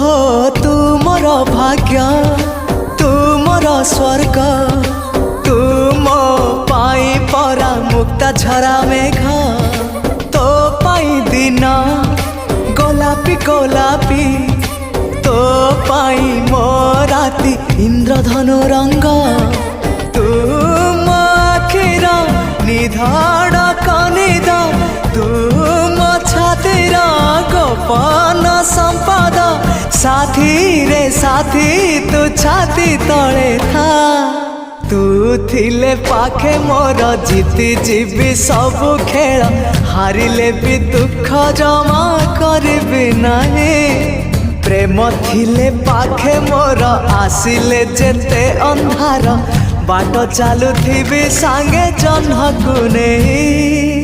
हो तू मोर भाग्य तू मोर स्वर्ग तू मो पाई परा मुक्ता झरा मेघ तो पाई दिन गोलापी गोलापी तो पाई मो राती इंद्रधनु रंग तू मो आखिर निधाड़ कनिद तू मो छातीर गोपन संपद साथी रे साथी तू छाती तले था तू थिले पाखे मोर जीति जीवी सबु खेल हारिले भी दुख जमा करबी नहीं प्रेम थिले पाखे मोर आसिले जेते अंधार बाट चालुथिबी सांगे जह्न को नहीं।